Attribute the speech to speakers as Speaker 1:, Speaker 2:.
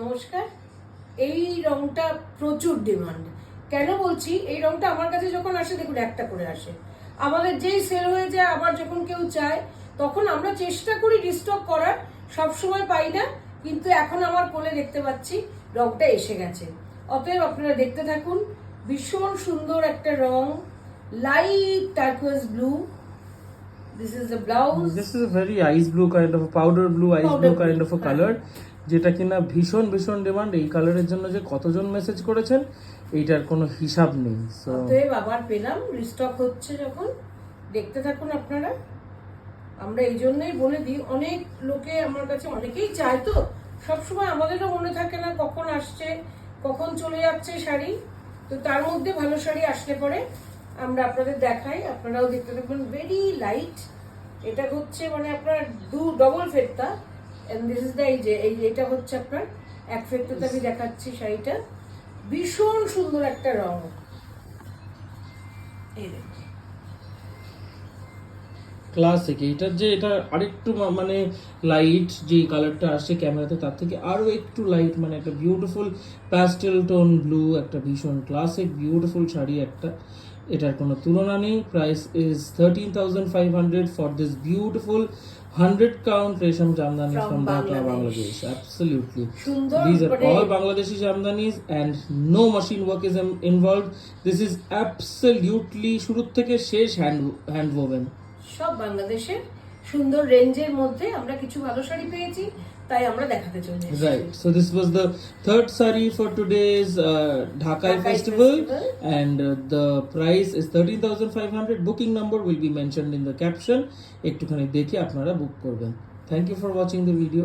Speaker 1: নমস্কার। এই রংটা প্রচুর ডিমান্ড। কেন বলছি, এই রংটা আমার কাছে যখন আসে, দেখুন একটা করে আসে, আমাদের যেই সেল হয়ে যায়, আবার যখন কেউ চায় তখন আমরা চেষ্টা করি রিস্টক করার, সব সময় পাই না, কিন্তু এখন আমার কোলে দেখতে পাচ্ছি রংটা এসে গেছে। অতএব আপনারা দেখতে থাকুন। ভীষণ সুন্দর একটা রং, light turquoise blue. This is the blouse.
Speaker 2: This is a very ice blue kind of a powder blue, ice
Speaker 1: Powder
Speaker 2: blue
Speaker 1: blue,
Speaker 2: kind of a
Speaker 1: হ্যাঁ।
Speaker 2: color, যেটা কিনা ভীষণ ভীষণ ডিমান্ড। এই কালারের জন্য যে কতজন মেসেজ করেছেন এইটার কোনো হিসাব নেই। সো
Speaker 1: অতএব আবার পেলাম, রিস্টক হচ্ছে যখন, দেখতে থাকুন আপনারা। আমরা এই জন্যই বলে দিই, অনেক লোকে আমার কাছে অনেকেই চায়, তো সবসময় আমাদেরও মনে থাকে না কখন আসছে কখন চলে যাচ্ছে শাড়ি। তো তার মধ্যে ভালো শাড়ি আসলে পরে আমরা আপনাদের দেখাই, আপনারাও দেখতে থাকবেন। ভেরি লাইট, এটা হচ্ছে মানে আপনার ডবল ফেরতা, এন্ড দিস ইজ দ্য, এটা হচ্ছে আপনার এক ফেরতাতে আমি দেখাচ্ছি শাড়িটা। ভীষণ সুন্দর একটা রং। এই দেখুন,
Speaker 2: ক্লাসিক। এইটার যে এটা আরেকটু মানে লাইট, যে কালারটা আসছে ক্যামেরাতে তার থেকে আরো একটু লাইট, মানে একটা বিউটিফুল প্যাস্টেল টোন ব্লু, একটা ভীষণ ক্লাসিক বিউটিফুল শাড়ি একটা। এটার কোনো তুলনা নেই। Price is 13,500 for this beautiful 100 count রেশম Jamdani
Speaker 1: From
Speaker 2: from Dhaka,
Speaker 1: Bangladesh.
Speaker 2: Bangladesh. Absolutely.
Speaker 1: সুন্দর
Speaker 2: These are
Speaker 1: মানে
Speaker 2: all Bangladeshi jamdanis and no machine work is involved. This is absolutely শুরু থেকে শেষ hand woven.
Speaker 1: সব বাংলাদেশের সুন্দর রেঞ্জের মধ্যে আমরা কিছু ভালো শাড়ি পেয়েছি, তাই আমরা দেখাতে চলে এসেছি।
Speaker 2: Right. So this was the third sari for today's Dhakai Festival, and the price is 13,500. Booking number will be mentioned in the caption. একটুখানি দেখে আপনারা বুক করবেন। Thank you for watching the video.